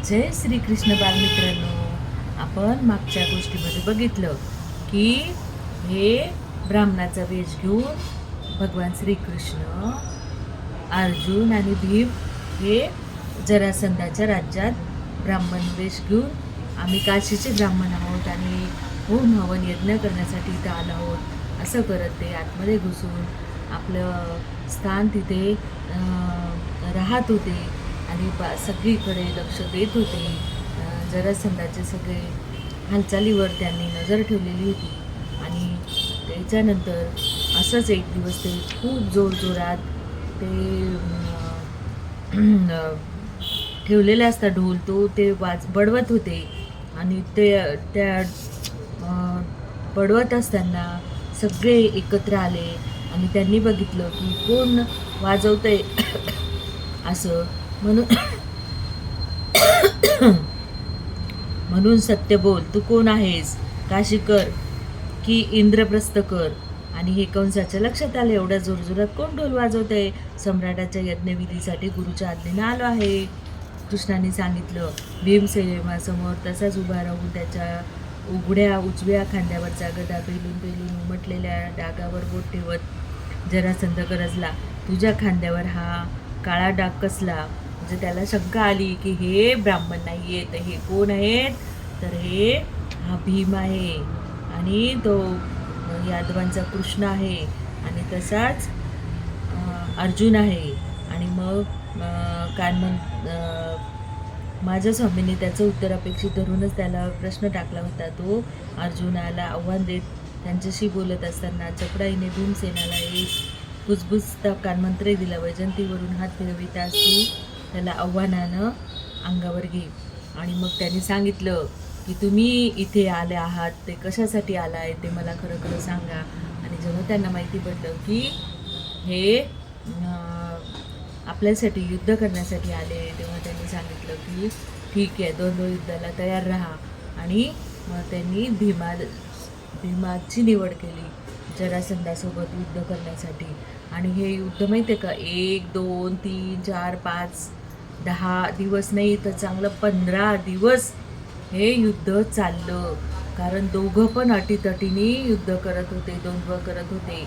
जय श्रीकृष्ण बालमित्रांनो. आपण मागच्या गोष्टीमध्ये बघितलं की हे ब्राह्मणाचा वेश घेऊन भगवान श्रीकृष्ण, अर्जुन आणि भीम हे जरासंधाच्या राज्यात ब्राह्मण वेश घेऊन आम्ही काशीचे ब्राह्मण आहोत आणि होम हवन यज्ञ करण्यासाठी इथं आलो आहोत असं करत ते आतमध्ये घुसून आपलं स्थान तिथे राहत होते आणि सगळीकडे लक्ष देत होते. जरासंधाचे सगळे हालचालीवर त्यांनी नजर ठेवलेली होती. आणि त्याच्यानंतर असंच एक दिवस ते खूप जोरजोरात ते ठेवलेले असता ढोल तो ते बडवत होते. आणि त्या बडवत असताना सगळे एकत्र आले आणि त्यांनी बघितलं की कोण वाजवतंय असं म्हणून म्हणून सत्य बोल, तू कोण आहेस, काशीकर की इंद्रप्रस्थ कर. आणि हे कंसाच्या लक्षात आलं, एवढ्या जोरजोरात कोण ढोल वाजवतंय. सम्राटाच्या यज्ञविधीसाठी गुरुच्या आज्ञेनं आलो आहे. कृष्णाने सांगितलं. भीमसेनासमोर तसाच उभा राहून त्याच्या उघड्या उजव्या खांद्यावरचा गदा पेलून पेलून उमटलेल्या डागावर बोट ठेवत जरासंध गरजला, तुझ्या खांद्यावर हा काळा डाग कसला. म्हणजे त्याला शंका आली की हे ब्राह्मण नाही आहे, तर हे कोण आहेत, तर हे हा भीम आहे आणि तो यादवांचा कृष्ण आहे आणि तसाच अर्जुन आहे. आणि मग माझ्या स्वामींनी त्याचं उत्तर अपेक्षित धरूनच त्याला प्रश्न टाकला होता. तो अर्जुनाला आव्हान देत त्यांच्याशी बोलत असताना चपडाईने भीमसेनाला एक कुजबुजता कानमंत्र दिला. वैजंतीवरून हात फिरविताच तू त्याला आव्हानानं अंगावर घे. आणि मग त्यांनी सांगितलं की तुम्ही इथे आले आहात ते कशासाठी आला आहे ते मला खरं खरं सांगा. आणि जेव्हा त्यांना माहिती पडलं की हे आपल्यासाठी युद्ध करण्यासाठी आले, तेव्हा त्यांनी सांगितलं की ठीक आहे, द्वंद्व युद्धाला तयार राहा. आणि मग त्यांनी भीमाची निवड केली जरासंधासोबत युद्ध करण्यासाठी. आणि हे युद्ध माहिती आहे का, 1 2 3 4 5 10 दिवस नाही तर चांगलं 15 दिवस हे युद्ध चाललं. कारण दोघं पण अटीतटीने युद्ध करत होते, द्वंद्व करत होते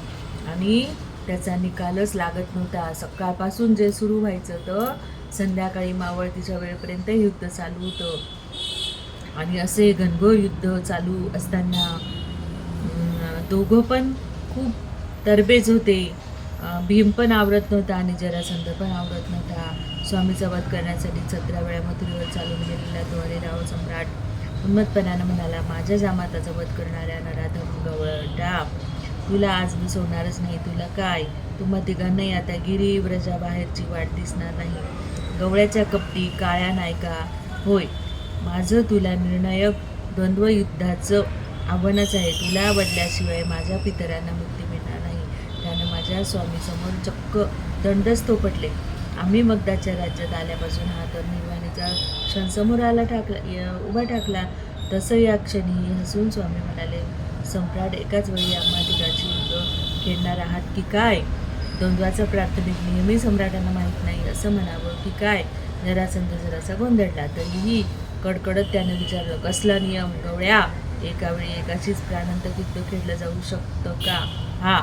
आणि त्याचा निकालच लागत नव्हता. सकाळपासून जे सुरू व्हायचं तर संध्याकाळी मावळतीच्या वेळेपर्यंत युद्ध चालू होतं. आणि असे घनघोर युद्ध चालू असताना दोघं पण खूप तरबेज होते. भीम पण आवरत नव्हता आणि जरासंध पण आवरत नव्हता. स्वामीचा वध करण्यासाठी 17 वेळा मथुरेवर चालून गेलेला तो हरिराव सम्राट उन्मत्तपणानं म्हणाला, माझ्या जामाताचा वध करणाऱ्या नराधम गवळटा, तुला आज मी सोडणारच नाही. तुला काय, तुम्हा तिघांनाही आता गिरी व्रजाबाहेरची वाट दिसणार नाही. गवळ्याच्या कपटी काळ्या नायका, होय, माझं तुला निर्णायक द्वंद्वयुद्धाचं आव्हानच आहे. तुला वडल्याशिवाय माझ्या पितरांना मुक्ती मिळणार नाही. त्यानं माझ्या स्वामीसमोर चक्क दंडच थोपटले. आम्ही मगदाच्या राज्यात आल्यापासून हा तर निर्वाणीचा क्षण समोर उभा टाकला. तसं या क्षणी हसून स्वामी म्हणाले, सम्राट, एकाच वेळी आम्हा तिघांची युद्ध खेळणार आहात की काय. द्वंद्वाचा प्राथमिक नियमही सम्राटांना माहीत नाही असं म्हणावं की काय. जरासंध जरासा गोंधळला. तरीही कडकडत त्यानं विचारलं, कसला नियम गवळ्या. एका वेळी एकाचीच प्राणांतक युद्ध खेळलं जाऊ शकतं का. हा,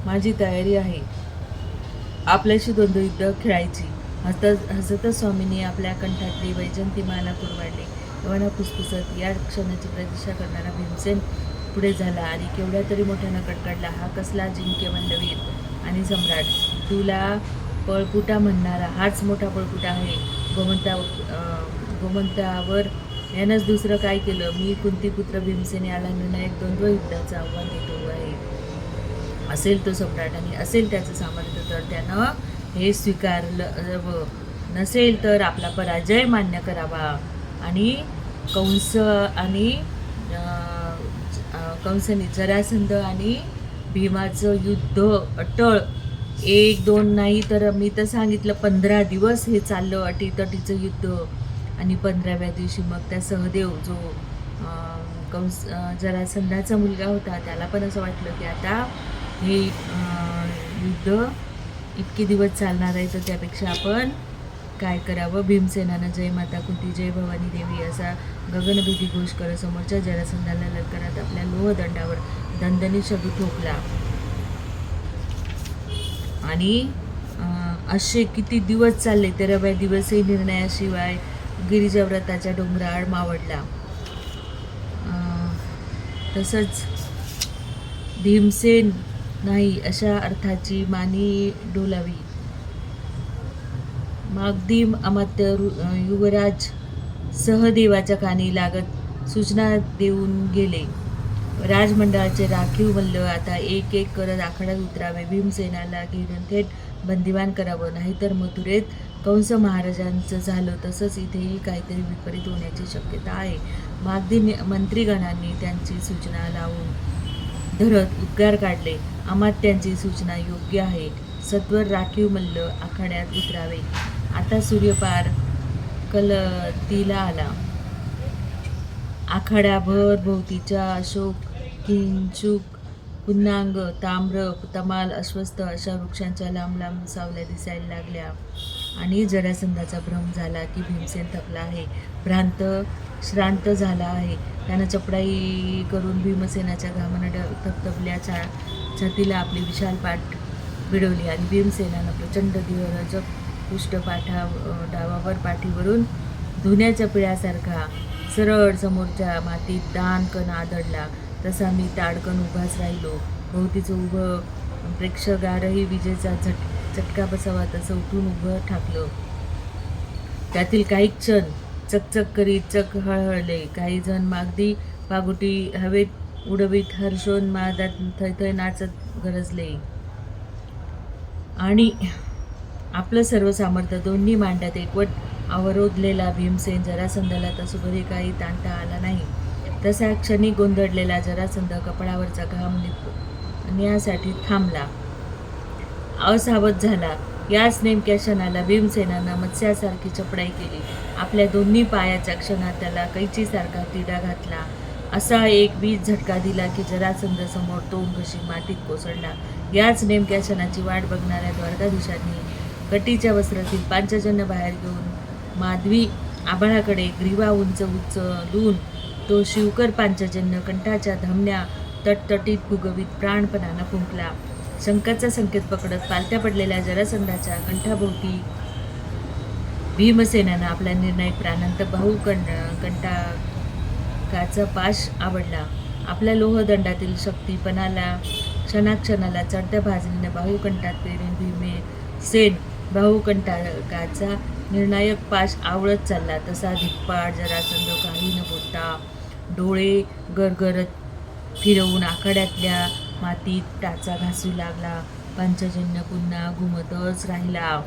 माझी तयारी आहे आपल्याशी द्वंद्वयुद्ध खेळायची. हसतच स्वामींनी आपल्या कंठातली वैजंतीमाला कुरवाडली. तेव्हा फुसफुसत या क्षणाची प्रतीक्षा करणारा भीमसेन पुढे झाला आणि केवढ्या तरी मोठ्यानं कडकडला, हा कसला जिंक्य मल्लवीर आणि सम्राट. तुला पळपुटा म्हणणारा हाच मोठा पळपुटा आहे. गोमंतावर यानंच दुसरं काय केलं. मी कुंतीपुत्र भीमसेन याला निर्णायक द्वंद्वयुद्धाचं आव्हान देतो आहे. असेल तो सम्राट आणि असेल त्याचं सामर्थ्य तर त्यानं हे स्वीकारलं, नसेल तर आपला पराजय मान्य करावा. आणि कंसनी जरासंध आणि भीमाचं युद्ध अटळ 1 2 नाही तर मी तर सांगितलं 15 दिवस हे चाललं अटीतटीचं युद्ध. आणि 15व्या दिवशी मग त्या सहदेव जो जरासंधाचा मुलगा होता त्याला पण असं वाटलं की आता हे युद्ध इतके दिवस चालणार आहे तर त्यापेक्षा आपण काय करावं. भीमसेनानं जय माता कुंती जय भवानी देवी असा गगनभेदी घोष करत समोरच्या जरासंधाला ललकारत आपल्या लोहदंडावर दणदणीत शब्द ठोकला. आणि असे किती दिवस चालले. 13व्या दिवसही निर्णयाशिवाय गिरिजाव्रताच्या डोंगराआड मावळला. तसंच भीमसेन नाही अशा अर्थाची मानी डोलावी. मागधीम अमात्य युवराज सहदेवाच्या कानी लागत सूचना देऊन गेले. राजमंडळाचे राखीव मल्ल आता एक एक करत आखाड्यात उतरावे. भीमसेनाला घेऊन थेट बंदिवान करावं. नाहीतर मथुरेत कंस महाराजांचं झालं तसंच इथेही काहीतरी विपरीत होण्याची शक्यता आहे. मागधी मंत्रीगणांनी त्यांची सूचना लावून धरत उद्गार काढले. अमात्यांची सूचना योग्य आहे. सत्वर राखीव मल्ल आखाड्यात उतरावे. आता सूर्यपार कलतीला आला. आखाड्याभर भोवतीच्या अशोक, किंचुक, पुन्नांग, ताम्र, तमाल, अश्वत्थ अशा वृक्षांच्या लांब लांब सावल्या दिसायला लागल्या. आणि जरासंधाचा भ्रम झाला की भीमसेन थकला आहे, भ्रांत श्रांत झाला आहे. त्यानं चपडाई करून भीमसेनाच्या घामानं थपथपल्या छातीला आपली विशाल पाठ भिडवली. आणि भीमसेनानं प्रचंड धीरजक डावावर पाठीवरून धुण्याच्या पिळ्यासारखा सरळ समोरच्या मातीत दानकण आदळला. तसा मी ताडकन उभाच राहिलो. भोवतीचं उभं प्रेक्षकारही विजेचा चटका बसावा तसं उठून उभं ठाकलं. त्यातील काही क्षण चकचक करीत चक हळहळले. काही जण मागदी पागुटी हवेत उडवीत हर्षोन्मादात थैथै नाचत गरजले. आणि आपलं सर्व सामर्थ्य दोन्ही मांड्यात एकवट अवरोधलेला भीमसेन जरासंधाला तसुभरी काही ताणता आला नाही. तसा क्षणी गोंधळलेला जरासंध कपाळावरचा घाम निण्यासाठी थांबला, असावध झाला. याच नेमक्या क्षणाला भीमसेनानं मत्स्यासारखी चपडाई केली. आपल्या दोन्ही पायाच्या क्षणात त्याला कैचीसारखा तिडा घातला. असा एक वीज झटका दिला की जरासंध समोर तोंड घशी मातीत कोसळला. याच नेमक्या क्षणाची वाट बघणाऱ्या द्वारकाधीशांनी कटीच्या वस्त्रातील पांचजन्य बाहेर घेऊन माधवी आभाळाकडे ग्रीवा उंच उचलून तो शिवकर पांचजन्य कंठाच्या धमन्या तटतटीत फुगवीत प्राणपणानं फुंकला. शंकाचा संकेत पकडत पालत्या पडलेल्या जरासंधाच्या कंठाभोवती भीमसेनानं आपला निर्णायक प्राणांत कंटाकाचा पाश आवडला. आपल्या लोहदंडातील शक्तीपणाला क्षणाक्षणाला चढत्या भाजणीनं बाहुकंठात पेरून भीमसेन बाहुकंटाकाचा निर्णायक पाश आवळत चालला. तसा धिप्पाड जरासंध काही न बोलता डोळे गरगरत फिरवून आखाड्यातल्या मातीत टाचा घासू लागला. पांचजन्य पुन्हा घुमतच राहिला.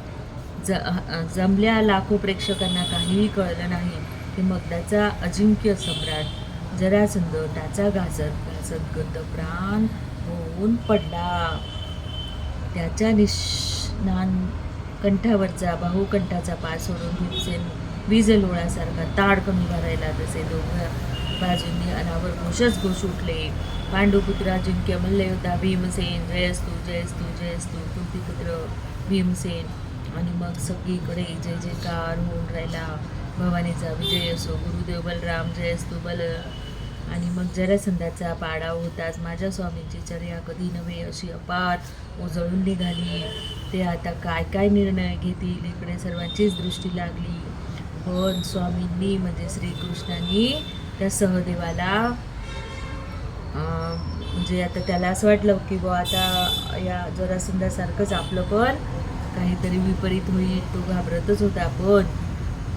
जमल्या लाखो प्रेक्षकांना काहीही कळलं नाही की मगधाचा अजिंक्य सम्राट जरासंध टाचा घासत घासत गतप्राण होऊन पडला. त्याच्या निष्णान कंठावरचा बाहुकंठाचा पास सोडून भीमसेन वीजलोळासारखा ताडकन उभा राहिला. तसे दोघा बाजूंनी अनावर घोषच घोष उठले. पांडुपुत्र अजिंक्य मल्लयोद्धा भीमसेन जयस्तु जयस्तु जयस्तु कुंतीपुत्र भीमसेन. आणि मग सगळीकडे जय जयकार होऊन राहिला. भवानीचा विजय असो, गुरुदेव बलराम जयस्तु बल. आणि मग जरासंधाचा पाडाव होताच माझ्या स्वामींची चर्या कधी नव्हे अशी अपार उजळून निघाली. ते आता काय काय निर्णय घेतील इकडे सर्वांचीच दृष्टी लागली. पण स्वामींनी म्हणजे श्रीकृष्णांनी त्या सहदेवाला म्हणजे आता त्याला असं वाटलं की बुवा आता या जरासंधासारखंच आपलं पण काहीतरी विपरीत होईल. तो घाबरतच होता. पण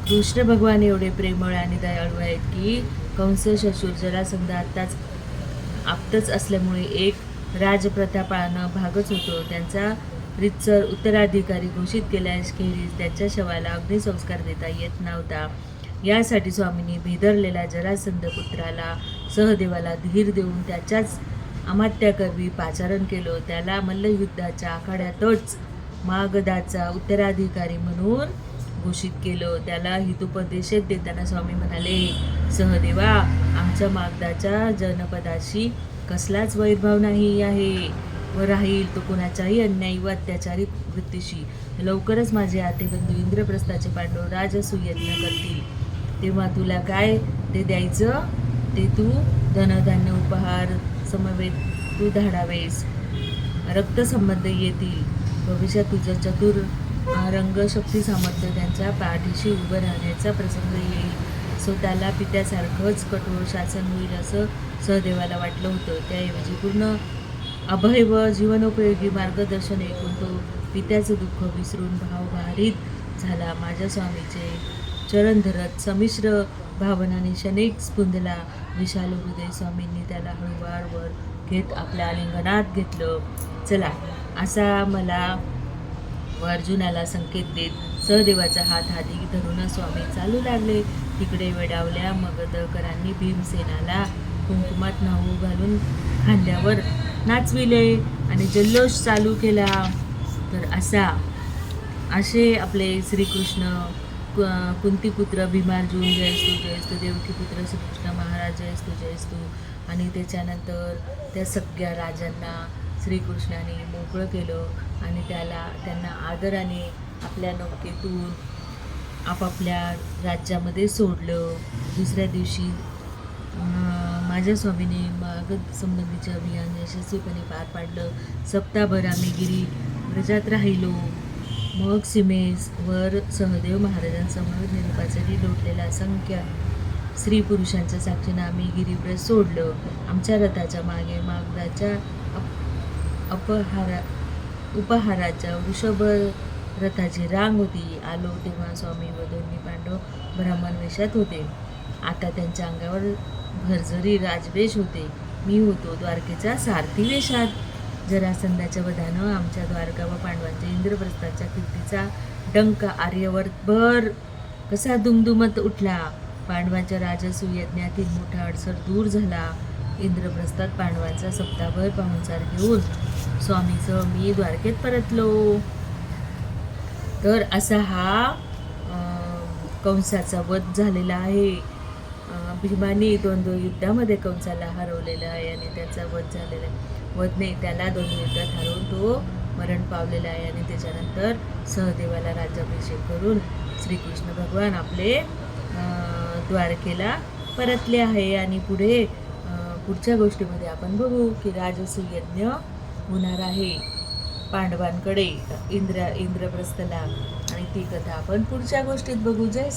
कृष्ण भगवान एवढे प्रेमळ आणि दयाळू आहेत की कंस शशूर जरासंध आत्ताच आप्तच असल्यामुळे एक राजप्रथा पाळणं भागच होतो. त्यांचा रीतसर उत्तराधिकारी घोषित केल्याखेरीज त्यांच्या शवाला अग्निसंस्कार देता येत नव्हता. यासाठी स्वामींनी भेदरलेल्या जरासंध पुत्राला सहदेवाला धीर देऊन त्याच्याच अमात्याकरवी पाचारण केलं. त्याला मल्लयुद्धाच्या आखाड्यातच मागधाचा उत्तराधिकारी म्हणून घोषित केलं. त्याला हितोपदेश देताना स्वामी म्हणाले, सहदेवा, आमच्या मागधाच्या जनपदाशी कसलाच वैरभाव नाही आहे. व राहील तो कोणाच्याही अन्यायी व अत्याचारी वृत्तीशी. लवकरच माझे आतेबंधू इंद्रप्रस्थाचे पांडव राजसूयज्ञ करतील, तेव्हा तुला काय ते द्यायचं ते तू धनधान्य उपहार समवेत तू धाडावेस. रक्तसंबंध येतील. भविष्यात तुझं चतुर रंग शक्ती सामर्थ्य त्यांच्या पाठीशी उभं राहण्याचा प्रसंग येईल. स्वतःला पित्यासारखंच कठोर शासन होईल असं सहदेवाला वाटलं होतं. त्याऐवजी पूर्ण अभय व जीवनोपयोगी मार्गदर्शन ऐकून तो पित्याचं दुःख विसरून भावभारित झाला. माझ्या स्वामीचे चरण धरत संमिश्र भावनाने शनेक स्पुंदला. विशाल हृदय स्वामींनी त्याला हळूवार वर घेत आपल्या आलिंगनात घेतलं. चला असा मला व अर्जुनाला संकेत देत सहदेवाचा हात हाती धरून स्वामी चालू लागले. तिकडे वेडावल्या मगधकरांनी भीमसेनाला कुंकुमात न्हाऊ घालून खांद्यावर नाचविले आणि जल्लोष चालू केला. तर असे आपले श्रीकृष्ण कुंतीपुत्र भीमार्जुन जयस्तु जयस्तु, देवकीपुत्र श्रीकृष्ण महाराज जयस्तु जयस्तु. आणि त्याच्यानंतर त्या सगळ्या राजांना श्रीकृष्णाने मोकळं केलं आणि त्यांना आदराने आपल्या नौकेतून आपापल्या राज्यामध्ये सोडलं. दुसऱ्या दिवशी माझ्या स्वामीने मागध संबंधीचे अभियान यशस्वीपणे पार पाडलं. सप्ताहभर आम्ही गिरी व्रजात राहिलो. मग सीमेवर सहदेव महाराजांसमोर निरुपासाठी लोटलेला असंख्य स्त्री पुरुषांच्या साक्षीनं आम्ही गिरीव्रज सोडलं. आमच्या रथाच्या मागे मागधाच्या उपहाराच्या वृषभ रथाची रांग होती. आलो तेव्हा स्वामी व दोन्ही पांडव ब्राह्मण वेशात होते. आता त्यांच्या अंगावर भरजरी राजवेश होते. मी होतो द्वारकेचा सारथी वेशात. जरासंधाच्या वधानं आमच्या द्वारका व पांडवांच्या इंद्रप्रस्थाच्या कीर्तीचा डंक आर्यवर्तभर कसा दुमदुमत उठला. पांडवांच्या राजसूयज्ञातील मोठा अडसर दूर झाला. इंद्रप्रस्थात पांडवांचा सप्ताहभर पाहुणचार घेऊन स्वामीसह मी द्वारकेत परतलो. तर असा हा कंसाचा वध झालेला आहे. भीमाने द्वंद्व युद्धामध्ये कंसाला हरवलेलं आहे आणि त्याचा वध झालेला आहे. वध नाही, त्याला द्वंद्व युद्धात हरवून तो मरण पावलेला आहे. आणि त्याच्यानंतर सहदेवाला राज्याभिषेक करून श्रीकृष्ण भगवान आपले द्वारकेला परतले आहे. आणि पुढच्या गोष्टीमध्ये आपण बघू की राजसूयज्ञ होणार आहे पांडवांकडे इंद्रप्रस्थला. आणि ती कथा आपण पुढच्या गोष्टीत बघू. जय